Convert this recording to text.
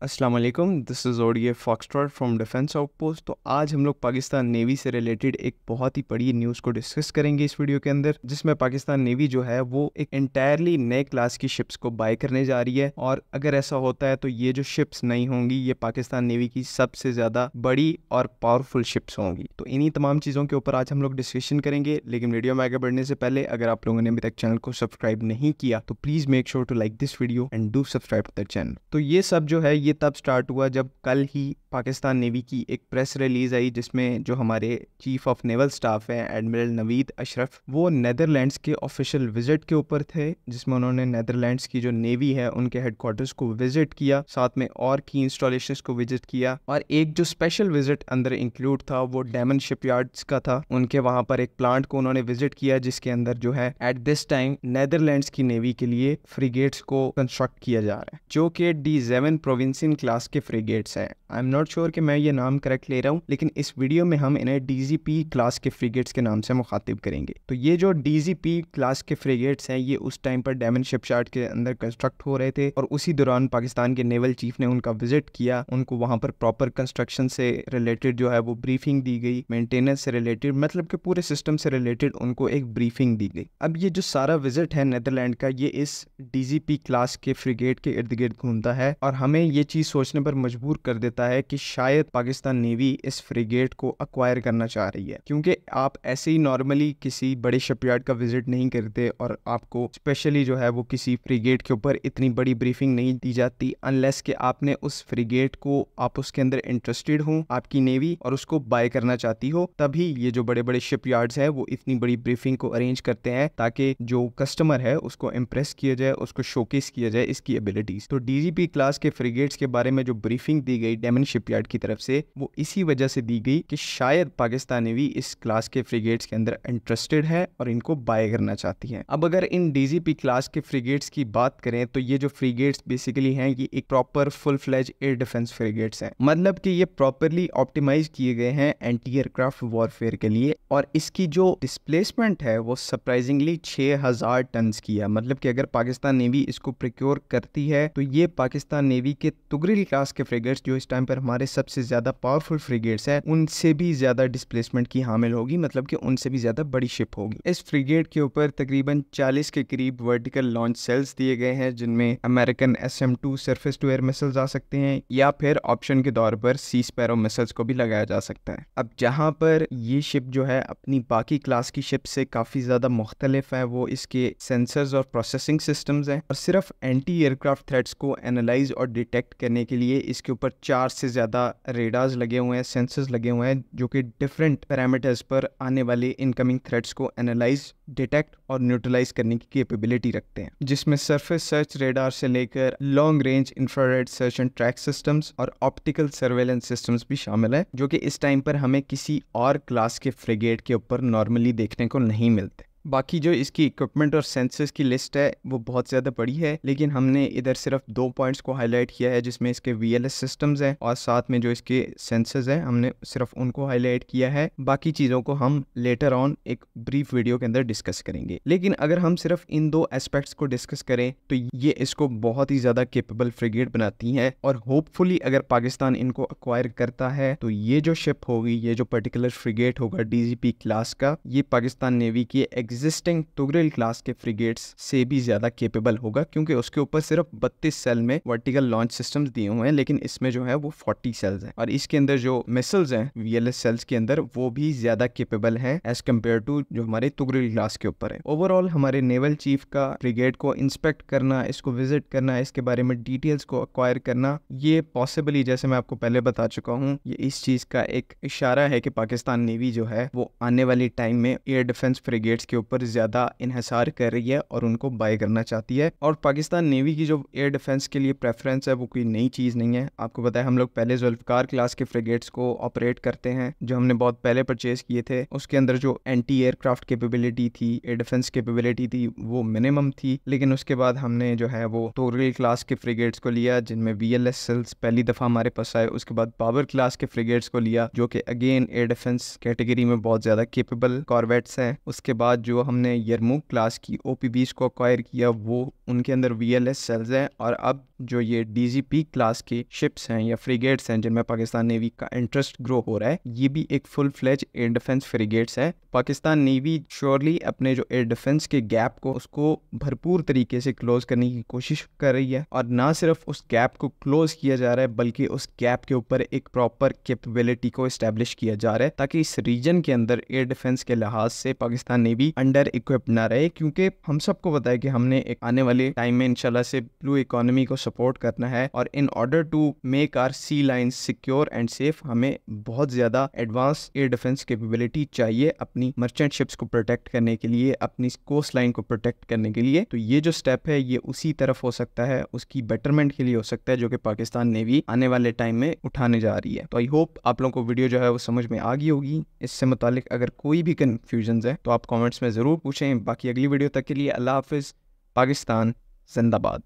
अस्सलाम वालेकुम, this is ODA foxtrot from defence outpost. तो आज हम लोग पाकिस्तान नेवी से रिलेटेड एक बहुत ही बड़ी न्यूज़ को डिस्कस करेंगे इस वीडियो के अंदर, जिसमें पाकिस्तान नेवी जो है वो एक एंटायरली नए क्लास की शिप्स को बाय करने जा रही है। और अगर ऐसा होता है तो ये जो शिप्स नहीं होंगी, ये पाकिस्तान नेवी की सबसे ज़्यादा बड़ी और पावरफुल शिप्स होंगी। तो इन्हीं तमाम चीज़ों के ऊपर आज हम लोग डिस्कशन करेंगे। लेकिन वीडियो में आगे बढ़ने से पहले अगर आप लोगों ने अभी तक चैनल को सब्सक्राइब नहीं किया तो please make sure to like this video and do subscribe the channel. तो ये सब जो है ये तब स्टार्ट हुआ जब कल ही पाकिस्तान नेवी की एक प्रेस रिलीज आई, जिसमें जो हमारे चीफ ऑफ नेवल स्टाफ हैं एडमिरल नवीद अशरफ, वो नेदरलैंड्स के ऑफिशियल विजिट के ऊपर थे, जिसमें उन्होंने नेदरलैंड्स की जो नेवी है उनके हेडक्वार्टर्स को विजिट किया, साथ में और की इंस्टॉलेशंस को विजिट किया। और एक जो स्पेशल विजिट अंदर इंक्लूड था वो डेमन शिपयार्ड्स का था। उनके वहां पर एक प्लांट को उन्होंने विजिट किया, जिसके अंदर जो है एट दिस टाइम नेदरलैंड्स की नेवी के लिए फ्रिगेट्स को कंस्ट्रक्ट किया जा रहा है, जो कि D7 प्रोविंसियन क्लास के फ्रिगेट्स हैं। आई एम नॉट श्योर कि मैं ये नाम करेक्ट ले रहा हूँ, लेकिन इस वीडियो में हम इन्हें DZP क्लास के फ्रिगेट्स के नाम से मुखातिब करेंगे। तो ये जो DZP क्लास के फ्रिगेट्स हैं ये उस टाइम पर डेमन शिपयार्ड के अंदर कंस्ट्रक्ट हो रहे थे, और उसी दौरान पाकिस्तान के नेवल चीफ ने उनका विजिट किया। उनको वहां पर प्रॉपर कंस्ट्रक्शन से रिलेटेड जो है वो ब्रीफिंग दी गई, मेंटेनेंस से रिलेटेड, मतलब कि पूरे सिस्टम से रिलेटेड उनको एक ब्रीफिंग दी गई। अब ये जो सारा विजिट है नेदरलैंड का, ये इस DZP क्लास के फ्रिगेट के इर्द गिर्द घूमता है, और हमें ये चीज सोचने पर मजबूर कर देता है कि शायद पाकिस्तान नेवी इस फ्रिगेट को अक्वायर करना चाह रही है। क्योंकि आप ऐसे ही नॉर्मली किसी बड़े शिपयार्ड का विजिट नहीं करते, और आपको स्पेशली जो है वो किसी फ्रिगेट के ऊपर इतनी बड़ी ब्रीफिंग नहीं दी जाती अनलेस कि आपने उस फ्रिगेट को, आप उसके अंदर इंटरेस्टेड हो, आपकी नेवी, और उसको बाय करना चाहती हो। तभी ये जो बड़े बड़े शिपयार्ड्स है वो इतनी बड़ी ब्रीफिंग को अरेंज करते हैं, ताकि जो कस्टमर है उसको इम्प्रेस किया जाए, उसको शोकेस किया जाए इसकी एबिलिटीज। तो DZP क्लास के फ्रिगेट्स के बारे में जो ब्रीफिंग दी गई डेमन शिपयार्ड की तरफ से, वो इसी वजह से दी गई कि शायद पाकिस्तान नेवी इस क्लास के फ्रिगेट्स के अंदर इंटरेस्टेड है और इनको बाय करना चाहती है। अब अगर इन DZP क्लास के फ्रिगेट्स की बात करें तो ये जो फ्रिगेट्स बेसिकली हैं ये एक proper full fledge air defence frigates हैं, मतलब कि ये प्रॉपरली ऑप्टिमाइज किए गए हैं एंटी एयरक्राफ्ट वॉरफेयर के लिए। और इसकी जो डिस्प्लेसमेंट है वो सरप्राइजिंगली 6000 टन की है। मतलब कि अगर पाकिस्तान नेवी इसको प्रोक्योर करती है तो ये पाकिस्तान नेवी के तुगरिल क्लास के फ्रिगेट्स, जो इस टाइम पर हमारे सबसे ज्यादा पावरफुल फ्रिगेट्स हैं, उनसे भी ज्यादा डिस्प्लेसमेंट की हामिल होगी, मतलब कि उनसे भी ज्यादा बड़ी शिप होगी। इस फ्रिगेट के ऊपर तकरीबन 40 के करीब वर्टिकल लॉन्च सेल्स दिए गए हैं, जिनमें American SM-2 surface to air missiles आ सकते हैं, या फिर ऑप्शन के तौर पर सी स्पैरो मिसाइल्स को भी लगाया जा सकता है। अब जहां पर ये शिप जो है अपनी बाकी क्लास की शिप से काफी ज्यादा मुख्तलिफ है, वो इसके सेंसर्स और प्रोसेसिंग सिस्टम्स हैं, और सिर्फ एंटी एयरक्राफ्ट थ्रेट्स को एनालाइज और डिटेक्ट करने के लिए इसके ऊपर 4 से ज्यादा रेडार्स लगे हुए हैं, सेंसर्स लगे हुए हैं, जो कि डिफरेंट पैरामीटर्स पर आने वाले इनकमिंग थ्रेट्स को एनालाइज, डिटेक्ट और न्यूट्रलाइज करने की कैपेबिलिटी रखते हैं, जिसमें सरफेस सर्च रेडार से लेकर long range infrared search and track systems और ऑप्टिकल सर्वेलेंस सिस्टम्स भी शामिल है, जो कि इस टाइम पर हमें किसी और क्लास के फ्रिगेट के ऊपर नॉर्मली देखने को नहीं मिलते। बाकी जो इसकी इक्विपमेंट और सेंसर्स की लिस्ट है वो बहुत ज़्यादा बड़ी है, लेकिन हमने इधर सिर्फ 2 पॉइंट्स को हाईलाइट किया है, जिसमें इसके VLS सिस्टम्स हैं और साथ में जो इसके सेंसर्स हैं हमने सिर्फ उनको हाईलाइट किया है। बाकी चीज़ों को हम लेटर ऑन एक ब्रीफ वीडियो के अंदर डिस्कस करेंगे। लेकिन अगर हम सिर्फ इन 2 एस्पेक्ट्स को डिस्कस करें तो ये इसको बहुत ही ज़्यादा केपेबल फ्रिगेट बनाती हैं, और होपफुली अगर पाकिस्तान इनको अक्वायर करता है तो ये जो शिप होगी, ये जो पर्टिकुलर फ्रिगेट होगा DZP क्लास का, ये पाकिस्तान नेवी की एग्जिस्टिंग तुगरिल क्लास के फ्रिगेट्स से भी ज्यादा केपेबल होगा, क्योंकि उसके ऊपर सिर्फ 32 सेल में वर्टिकल लॉन्च सिस्टम्स दिए हुए हैं, लेकिन इसमें जो है वो 40 सेल्स हैं, और इसके अंदर जो मिसाइल्स हैं VLS सेल्स के अंदर वो भी ज्यादा केपेबल हैं एज कम्पेयर टू जो हमारे तुगरिल क्लास के ऊपर है। ओवरऑल हमारे नेवल चीफ का फ्रिगेट को इंस्पेक्ट करना, इसको विजिट करना, इसके बारे में डिटेल्स को अक्वायर करना, ये पॉसिबली, जैसे मैं आपको पहले बता चुका हूँ, ये इस चीज का एक इशारा है कि पाकिस्तान नेवी जो है वो आने वाली टाइम में एयर डिफेंस फ्रिगेट्स के ऊपर ज्यादा इन्हिसार कर रही है और उनको बाय करना चाहती है। और पाकिस्तान नेवी की जो एयर डिफेंस के लिए प्रेफरेंस है वो कोई नई चीज नहीं है। आपको पता है हम लोग पहले जुल्फकार क्लास के फ्रिगेट्स को ऑपरेट करते हैं, जो हमने बहुत पहले परचेज किए थे। उसके अंदर जो एंटी एयरक्राफ्ट कैपेबिलिटी थी, एयर डिफेंस कैपेबिलिटी थी, वो मिनिमम थी, लेकिन उसके बाद हमने जो है वो तुगरिल क्लास के फ्रिगेट्स को लिया, जिनमें VLS सेल्स पहली दफा हमारे पास आए। उसके बाद बाबर क्लास के फ्रिगेट्स को लिया, जो कि अगेन एयर डिफेंस कैटेगरी में बहुत ज्यादा केपेबल कॉर्वेट्स हैं। उसके बाद जो हमने यरमुक क्लास की OPBs को अक्वायर किया, वो उनके अंदर VLS सेल्स हैं। और अब जो ये डीजीपी क्लास के शिप्स हैं या फ्रिगेट्स हैं जिनमें पाकिस्तान नेवी का इंटरेस्ट ग्रो हो रहा है, ये भी एक full fledge air defence frigates है। पाकिस्तान नेवी श्योरली अपने जो एयर डिफेंस के गैप को उसको भरपूर तरीके से क्लोज करने की कोशिश कर रही है, और ना सिर्फ उस गैप को क्लोज किया जा रहा है बल्कि उस गैप के ऊपर एक प्रॉपर कैपेबिलिटी को एस्टेब्लिश किया जा रहा है, ताकि इस रीजन के अंदर एयर डिफेंस के लिहाज से पाकिस्तान नेवी अंडर इक्विप्ड ना रहे। क्योंकि हम सबको पता है कि हमने एक आने वाले टाइम में इंशाल्लाह से ब्लू इकोनॉमी को सपोर्ट करना है, और in order to make our sea lines secure and safe हमें बहुत ज्यादा एडवांस एयर डिफेंस कैपेबिलिटी चाहिए अपनी मर्चेंट शिप्स को प्रोटेक्ट करने के लिए, अपनी कोस्ट लाइन को प्रोटेक्ट करने के लिए। तो ये जो स्टेप है ये उसी तरफ हो सकता है, उसकी बेटरमेंट के लिए हो सकता है, जो कि पाकिस्तान नेवी आने वाले टाइम में उठाने जा रही है। तो आई होप आप लोगों को वीडियो जो है वो समझ में आ गई होगी। इससे मुतालिक अगर कोई भी कंफ्यूजन है तो आप कमेंट्स में ज़रूर पूछें। बाकी अगली वीडियो तक के लिए अल्लाह हाफिज़। पाकिस्तान जिंदाबाद।